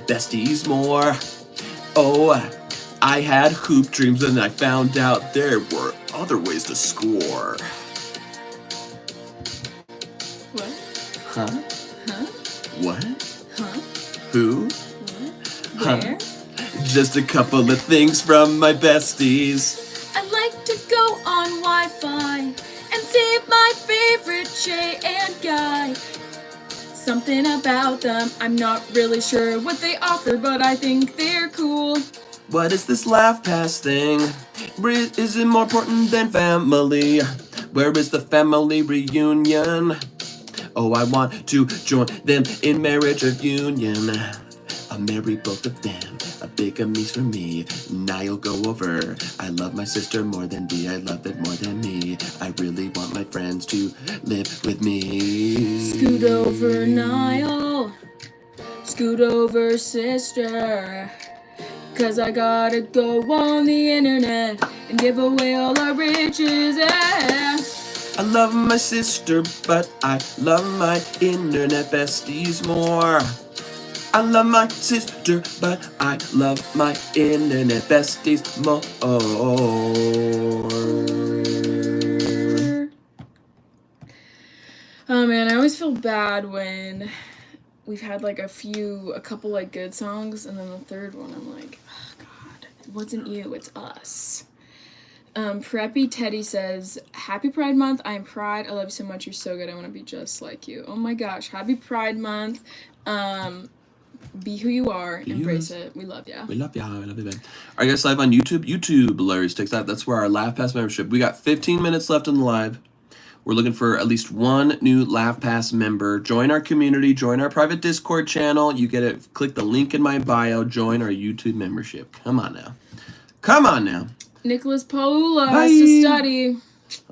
besties more. Oh, I had hoop dreams and I found out there were other ways to score. What? Huh? Huh? What? Huh? Who? What? Huh? Where? Just a couple of things from my besties. I like to go on Wi-Fi and see my favorite Jay and Guy. Something about them, I'm not really sure what they offer, but I think they're cool. What is this LaughPass thing? Is it more important than family? Where is the family reunion? Oh, I want to join them in marriage of union. I'll marry both of them. A bigamy's for me. Now you'll go over. I love my sister more than thee. I love it more than me. I really want my friends to live with me. Scoot over, Niall. Scoot over, sister. 'Cause I gotta go on the internet and give away all our riches, yeah. I love my sister, but I love my internet besties more. I love my sister, but I love my internet besties more. Oh man, I always feel bad when we've had like a couple like good songs, and then the third one I'm like, oh god, it wasn't you, it's us. Preppy Teddy says, Happy Pride Month, I'm Pride, I love you so much, you're so good, I want to be just like you. Oh my gosh, Happy Pride Month. Be who you are. Embrace yours. it. We love ya. We love ya. We love you, babe. Are you guys live on YouTube? YouTube, Larry Sticks Out. That's where our LaughPass membership. We got 15 minutes left in the live. We're looking for at least one new LaughPass member. Join our community. Join our private Discord channel. You get it. Click the link in my bio. Join our YouTube membership. Come on now. Come on now. Nicholas Paula Bye. has to study.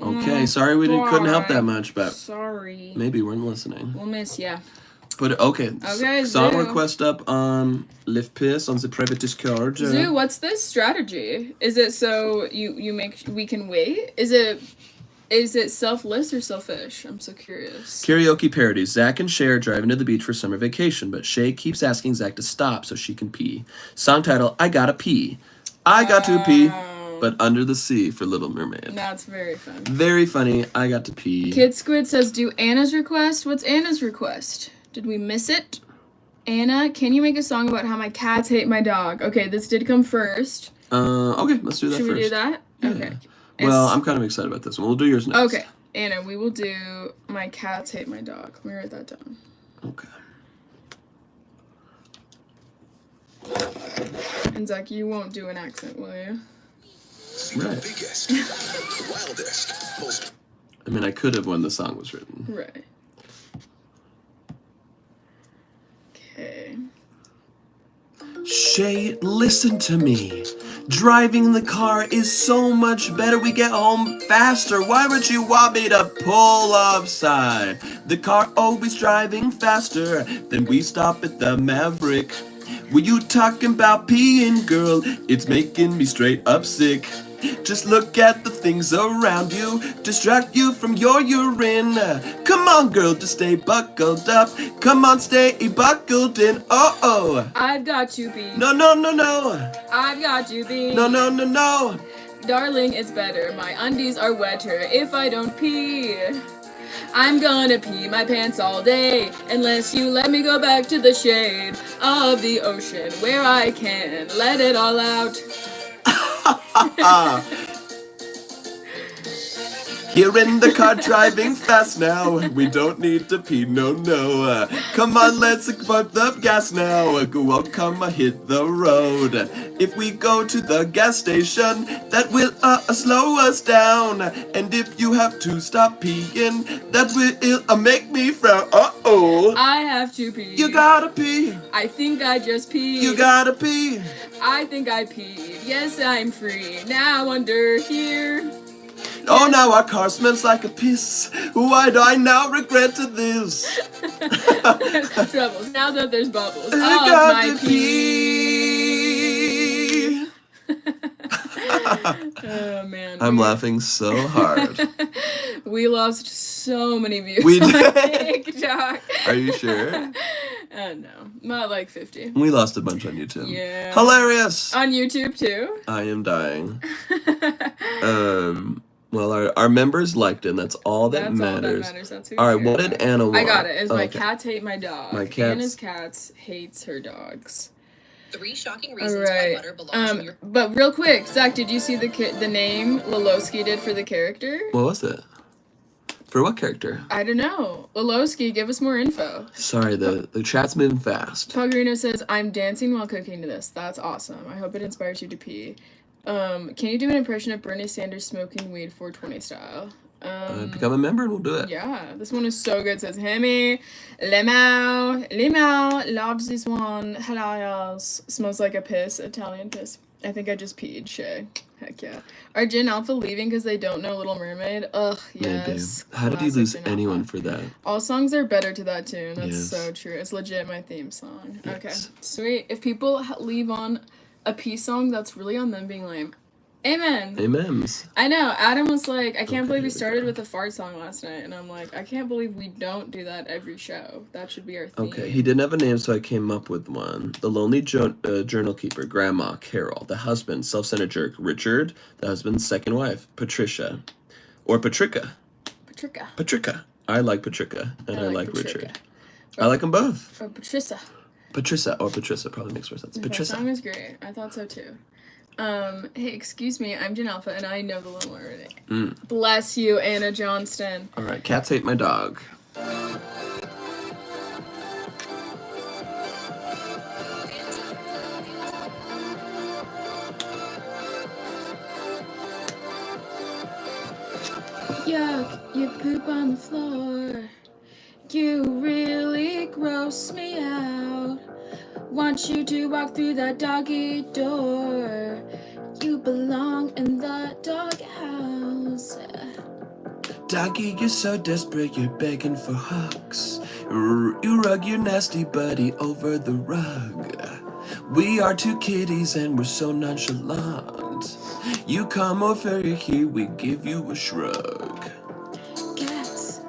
Okay, sorry we couldn't help that much, but Sorry. maybe you weren't listening. We'll miss ya. But okay, Okay, song Zoo. request up on LaughPass on the private Discord. Zoo, what's this strategy? Is it so you make we can wait? Is it selfless or selfish? I'm so curious. Karaoke parodies. Zach and Shay are driving to the beach for summer vacation, but Shay keeps asking Zach to stop so she can pee. Song title, I Gotta Pee. I got to pee, but under the sea for Little Mermaid. That's very fun. Very funny. I got to pee. Kid Squid says, do Anna's request. What's Anna's request? Did we miss it? Anna, can you make a song about how my cats hate my dog? Okay, this did come first. Okay, let's do that Should first. we do that? Yeah. Okay. Well, I'm kind of excited about this one. We'll do yours next. Okay, Anna, we will do my cats hate my dog. Let me write that down. Okay. And Zach, you won't do an accent, will you? Right. Biggest, wildest, most I mean, I could have when the song was written. Right. Okay. Shay, listen to me. Driving the car is so much better. We get home faster. Why would you want me to pull upside? The car always driving faster. Then we stop at the Maverick. Were you talking about peeing, girl? It's making me straight up sick. Just look at the things around you, distract you from your urine. Come on, girl, just stay buckled up. Come on, stay buckled in. Oh. I've got to be. No. I've got to be. No. Darling, it's better. My undies are wetter if I don't pee. I'm gonna pee my pants all day unless you let me go back to the shade of the ocean where I can let it all out. Here in the car driving fast now. We don't need to pee, no. Come on, let's pump the gas now. Go on, come hit the road. If we go to the gas station, that will slow us down. And if you have to stop peeing, that will make me frown. I have to pee. You gotta pee. I think I just peed. You gotta pee. I think I peed. Yes, I'm free. Now under here. Oh, now our car smells like a piss. Why do I now regret this? Troubles. Now that there's bubbles. I Of got my to pee. Oh, man. I'm laughing so hard. We lost so many views We on did. TikTok. Are you sure? No. Not like 50. We lost a bunch on YouTube. Yeah. Hilarious. On YouTube, too? I am dying. Well, our members liked it, and that's all that That's matters. all that matters. That's who All right, cares what did about. Anna want? I got it. It's my Okay. cats hate my dog. My cats- Anna's cats hates her dogs. 3 shocking All reasons why right. butter belongs in your But real quick, Zach, did you see the name Lolowski did for the character? What was it? For what character? I don't know. Lolowski, give us more info. Sorry, the chat's moving fast. Pellegrino says, I'm dancing while cooking to this. That's awesome. I hope it inspires you to pee. Can you do an impression of Bernie Sanders smoking weed 420 style? Become a member and we'll do it. Yeah, this one is so good. It says, Hemi, Lemao, loves this one. Hilarious. Smells like a piss, Italian piss. I think I just peed, Shay. Heck yeah. Are Gen Alpha leaving because they don't know Little Mermaid? Ugh, yes. Maybe. How did you Classic lose Gen Alpha. anyone for that? All songs are better to that tune. That's Yes. so true. It's legit my theme song. Okay, Yes. sweet. If people leave on a peace song, that's really on them being lame. Amen. Amens. I know. Adam was like, I can't Okay, believe here we we started go. with a fart song last night. And I'm like, I can't believe we don't do that every show. That should be our theme. Okay, he didn't have a name, so I came up with one. The lonely journal keeper, Grandma, Carol. The husband, self-centered jerk, Richard. The husband's second wife, Patricia. Or Patricia. Patricia. I like Patricia, and I like Patricia. Richard. I like them both. Or Patricia. Patricia or Patricia probably makes more sense. That Patricia. song is great. I thought so too. Hey, excuse me, I'm Jen Alpha, and I know the Little Mermaid. Bless you, Anna Johnston. All right, cats hate my dog. Yuck, you poop on the floor. You really gross me out. Want you to walk through that doggy door. You belong in the doghouse. Doggy, you're so desperate, you're begging for hugs. You rug your nasty buddy over the rug. We are two kitties and we're so nonchalant. You come over here, we give you a shrug. Cats,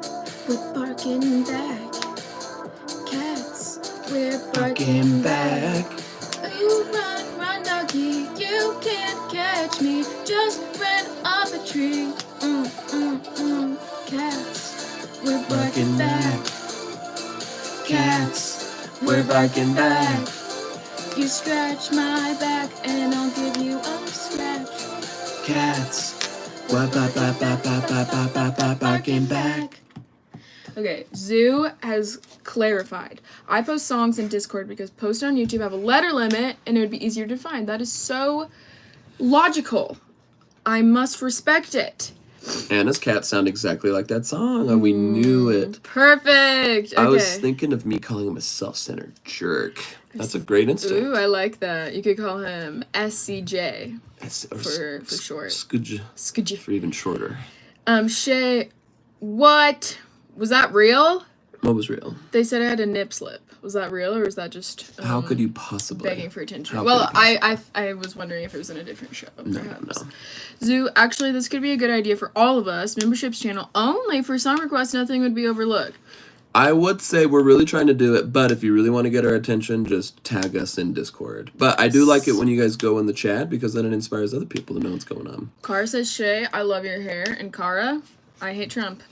we're barking back. Cats, we're barking back. You run, doggy, you can't catch me. Just ran up a tree. Cats, we're barking back. Cats, we're barking back. You scratch my back and I'll give you a scratch. Cats, barking back. Okay, Zoo has clarified. I post songs in Discord because posts on YouTube have a letter limit and it would be easier to find. That is so logical. I must respect it. Anna's cats sound exactly like that song, and we knew it. Perfect. Okay. I was thinking of me calling him a self-centered jerk. That's a great instinct. Ooh, I like that. You could call him SCJ for short. Skudge. For even shorter. Shay, what? Was that real? What was real? They said I had a nip slip. Was that real, or was that just how could you possibly begging for attention? Well, I was wondering if it was in a different show. Perhaps. No. Zoo, actually, this could be a good idea for all of us. Memberships channel only for song requests. Nothing would be overlooked. I would say we're really trying to do it, but if you really want to get our attention, just tag us in Discord. But I do like it when you guys go in the chat because then it inspires other people to know what's going on. Kara says, Shay, I love your hair. And Kara, I hate Trump.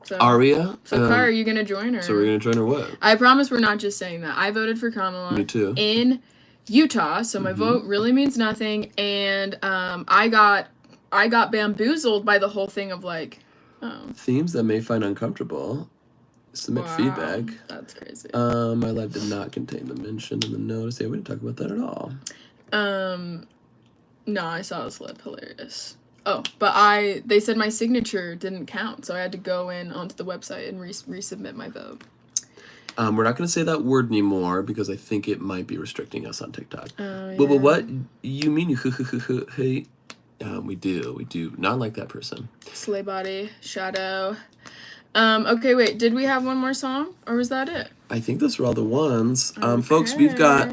So, Aria? So, Kara, are you going to join her? So we're going to join her what? I promise we're not just saying that. I voted for Kamala. Me too. In Utah, so my vote really means nothing. And I got bamboozled by the whole thing of like... themes that may find uncomfortable. Submit feedback. That's crazy. My live did not contain the mention in the notice. Yeah, we didn't talk about that at all. No, I saw the slip. Hilarious. Oh, but they said my signature didn't count, so I had to go in onto the website and resubmit my vote. We're not going to say that word anymore because I think it might be restricting us on TikTok. Yeah. But what you mean you hate? We do. Not like that person. Slay body, shadow. Okay, wait, did we have one more song, or was that it? I think those are all the ones. Okay. Folks, we've got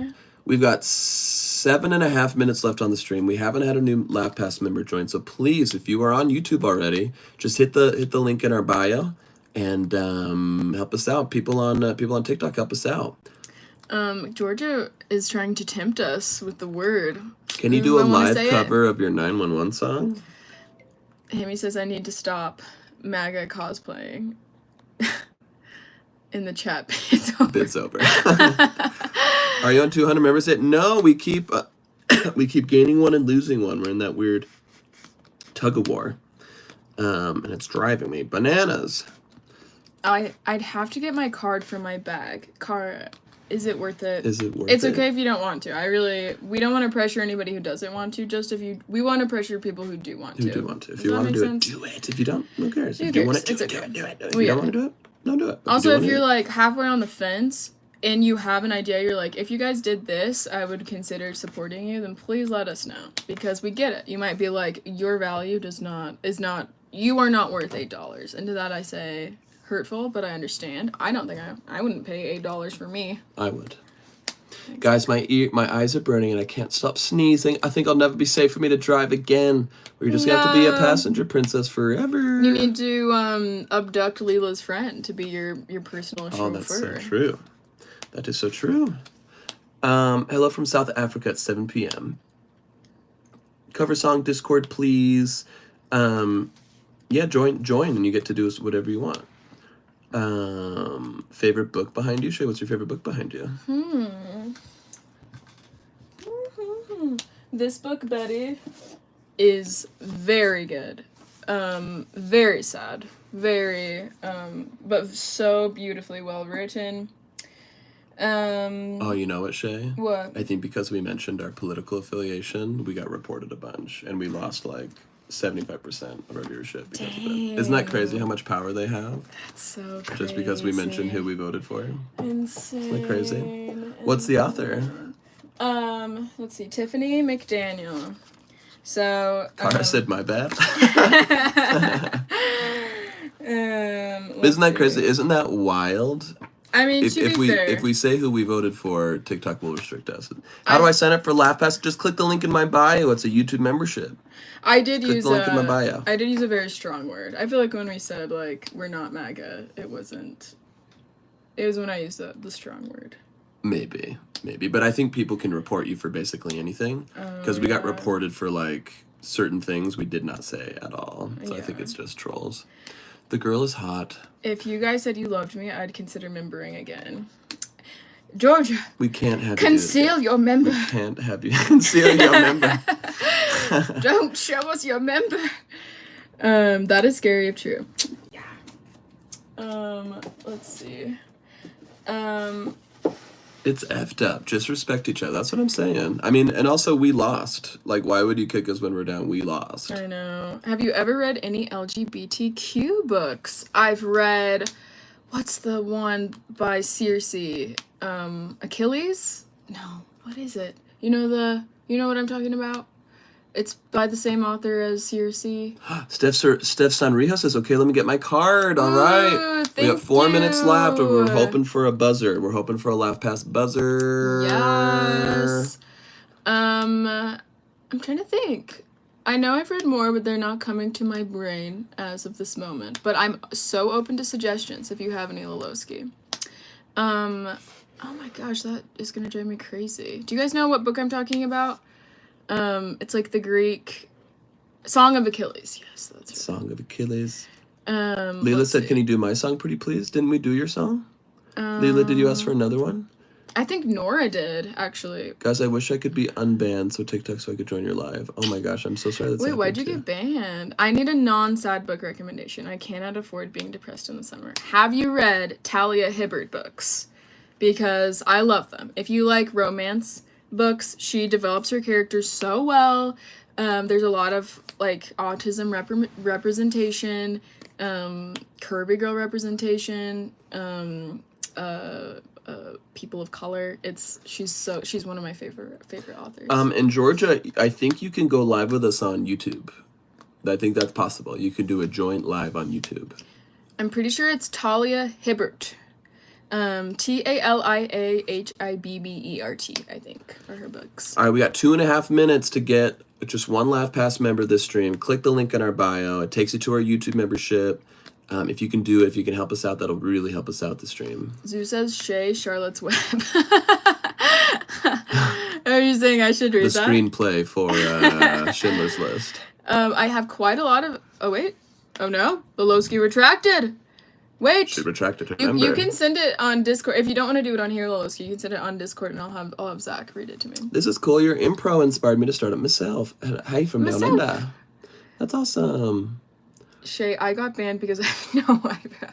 7.5 minutes left on the stream. We haven't had a new LAUGHPASS member join, so please, if you are on YouTube already, just hit the link in our bio and help us out. People on TikTok, help us out. Georgia is trying to tempt us with the word. Can you do a live cover of your 911 song? Hammy says I need to stop MAGA cosplaying. In the chat, Bit's over. Are you on 200 members yet? No, we keep gaining one and losing one. We're in that weird tug of war, and it's driving me bananas. I'd have to get my card from my bag. Is it worth it? Is it worth it? It's okay if you don't want to. We don't want to pressure anybody who doesn't want to. We want to pressure people who do want to. Who do want to. If you want to do it, do it. If you don't, who cares? If you want to do it, do it. If you don't want to do it, don't do it. Also, if you're like halfway on the fence and you have an idea, you're like, if you guys did this, I would consider supporting you, then please let us know. Because we get it. You might be like, your value you are not worth $8. And to that I say, hurtful, but I understand. I don't think I wouldn't pay $8 for me. I would. Guys, my eyes are burning and I can't stop sneezing. I think I'll never be safe for me to drive again. We're just gonna have to be a passenger princess forever. You need to abduct Leela's friend to be your personal chauffeur. Oh, that's so true. That is so true. Hello from South Africa at 7 p.m. Cover song Discord, please. Yeah, join and you get to do whatever you want. Favorite book behind you? Shay, what's your favorite book behind you? This book, Betty, is very good. Very sad. Very, but so beautifully well written. Oh, you know what, Shay? What? I think because we mentioned our political affiliation, we got reported a bunch, and we lost like 75% of our viewership because of it. Isn't that crazy how much power they have? That's so crazy. Just because we mentioned who we voted for. Insane. Isn't that crazy? What's the author? Let's see, Tiffany McDaniel. So Cara said my bad. let's Isn't that see. crazy? Isn't that wild? I mean, If, to if be we fair, if we say who we voted for, TikTok will restrict us. How do I sign up for LaughPass? Just click the link in my bio. It's a YouTube membership. I did Click use the link in my bio. I did use a very strong word. I feel like when we said like we're not MAGA, it wasn't. It was when I used the strong word. Maybe, but I think people can report you for basically anything because we got reported for like certain things we did not say at all. So I think it's just trolls. The girl is hot. If you guys said you loved me, I'd consider membering again. Georgia, We can't have conceal you your member. We can't have you conceal your member. Don't show us your member. That is scary if true. Yeah. Let's see. It's effed up. Just respect each other. That's what I'm saying. I mean, and also we lost. Like, why would you kick us when we're down? We lost. I know. Have you ever read any LGBTQ books? I've read, what's the one by Circe? Achilles? No. What is it? You know what I'm talking about? It's by the same author as Circe. Steph Sanrijo says, okay, let me get my card. All right. We got 4 minutes left. We're hoping for a buzzer. We're hoping for a LaughPass buzzer. Yes. I'm trying to think. I know I've read more, but they're not coming to my brain as of this moment. But I'm so open to suggestions if you have any, Lolowski. Oh my gosh, that is gonna drive me crazy. Do you guys know what book I'm talking about? It's like the Greek Song of Achilles. Yes, that's right. Song of Achilles. Leela said, can you do my song pretty please? Didn't we do your song? Leela, did you ask for another one? I think Nora did, actually. Guys, I wish I could be unbanned so I could join your live. Oh my gosh, I'm so sorry that's Wait, why'd you happened get banned? I need a non-sad book recommendation. I cannot afford being depressed in the summer. Have you read Talia Hibbert books? Because I love them. If you like romance books, she develops her characters so well. There's a lot of like autism representation, curvy girl representation, people of color. She's one of my favorite authors. In Georgia, I think you can go live with us on YouTube. I think that's possible. You could do a joint live on YouTube. I'm pretty sure it's Talia Hibbert. TaliaHibbert, I think, are her books. All right, we got 2.5 minutes to get just one LaughPass member this stream. Click the link in our bio. It takes you to our YouTube membership. If you can do it, if you can help us out, that'll really help us out the stream. Zoo says Shay Charlotte's Web. Are you saying I should read that? The screenplay for Schindler's List. I have quite a lot of... Oh, wait. Oh, no. Lolowski retracted. Wait. She retracted her You member. can send it on Discord. If you don't want to do it on here, Lolowski, you can send it on Discord, and I'll have Zach read it to me. This is cool. Your improv inspired me to start it myself. Hi from down under. That's awesome. Shay, I got banned because I have no eyebrows.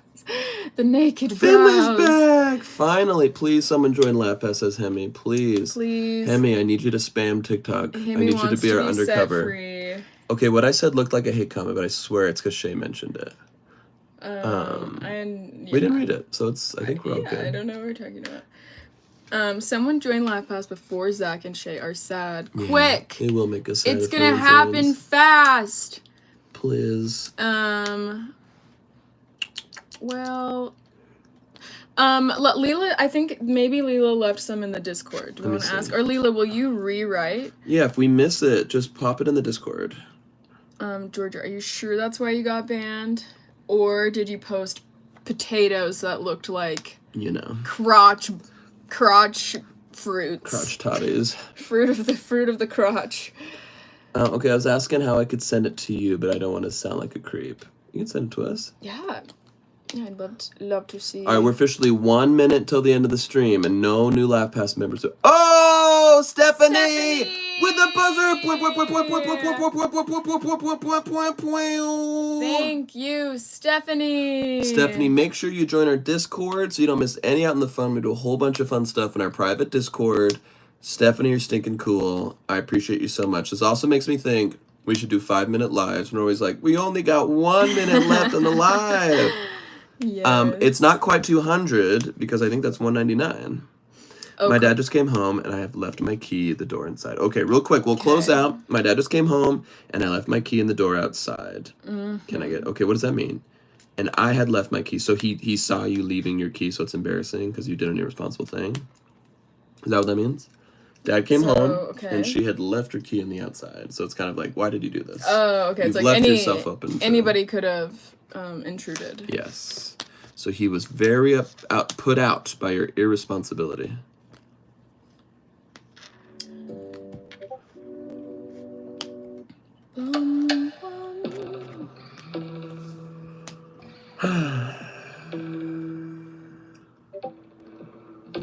The naked Finley's brows. back! Finally, please someone join LaughPass, says Hemi. Please. Please. Hemi, I need you to spam TikTok. Hemi I need you to wants be our set undercover. free. Okay, what I said looked like a hate comment, but I swear it's because Shay mentioned it. We didn't read it, so I think we're okay. I don't know what we're talking about. Someone join LaughPass before Zach and Shay are sad. Yeah, Quick! it will make us sad. It's if gonna no one happen joins. fast! Please. Well... Leela, I think maybe Leela left some in the Discord. Do you want to ask? Or Leela, will you rewrite? Yeah, if we miss it, just pop it in the Discord. Georgia, are you sure that's why you got banned? Or did you post potatoes that looked like... You know. Crotch fruits. Crotch toddies. Fruit of the crotch. Okay, I was asking how I could send it to you, but I don't want to sound like a creep. You can send it to us. Yeah. Yeah, I'd love to see. All right, we're officially 1 minute till the end of the stream, and no new LaughPass members. Oh, Stephanie! With the buzzer! Thank you, Stephanie! Stephanie, make sure you join our Discord so you don't miss any out in the fun. We do a whole bunch of fun stuff in our private Discord. Stephanie, you're stinking cool. I appreciate you so much. This also makes me think, We should do 5-minute lives. And we're always like, we only got 1 minute left on the live. Yes. It's not quite 200 because I think that's 199. Okay. My dad just came home and I have left my key at the door inside. Okay, real quick, we'll close Okay. out. My dad just came home and I left my key in the door outside. Can I get, okay, what does that mean? And I had left my key. So he saw you leaving your key, so it's embarrassing because you did an irresponsible thing. Is that what that means? Dad came home okay. and she had left her key in the outside. So it's kind of like, why did you do this? Oh, okay. You've It's like left yourself open. anybody could have intruded. Yes. So he was very put out by your irresponsibility.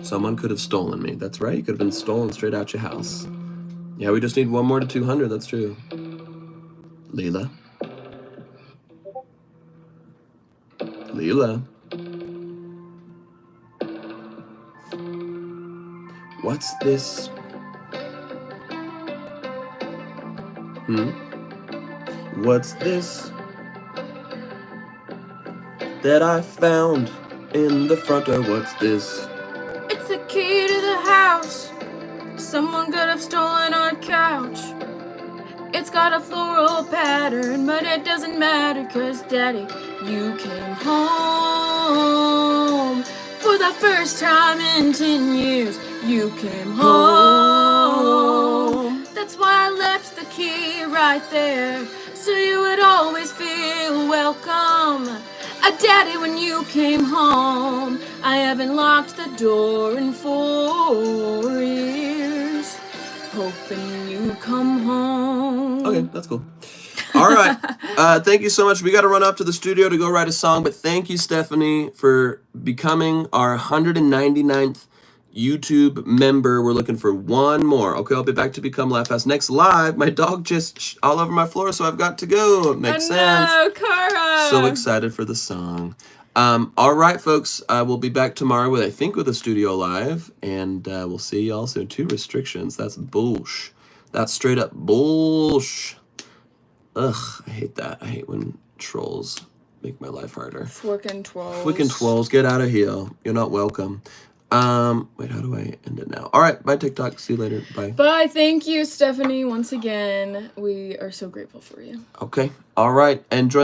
Someone could have stolen me. That's right. You could have been stolen straight out your house. Yeah, we just need 1 more to 200. That's true. Leela. Leela. What's this? What's this that I found in the front door? What's this? It's the key to the house. Someone could have stolen our couch. It's got a floral pattern, but it doesn't matter, 'cause Daddy, you came home. For the first time in 10 years, you came home. That's why I left the key right there, so you would always feel welcome. Daddy, when you came home, I haven't locked the door in 4 years, hoping you come home. Okay, that's cool. All right. Thank you so much. We got to run up to the studio to go write a song, but thank you, Stephanie, for becoming our 199th YouTube member. We're looking for 1 more. Okay, I'll be back to become LaughPass next live. My dog just all over my floor, so I've got to go. It makes sense. No, Cara. So excited for the song. All right, folks. I will be back tomorrow with a studio live, and we'll see y'all soon. 2 restrictions. That's bullsh. That's straight up bullsh. Ugh, I hate that. I hate when trolls make my life harder. Frickin' trolls. Frickin' trolls, get out of here. You're not welcome. Wait, how do I end it now? All right, bye TikTok. See you later. Bye. Bye. Thank you, Stephanie, once again. We are so grateful for you. Okay. All right. And join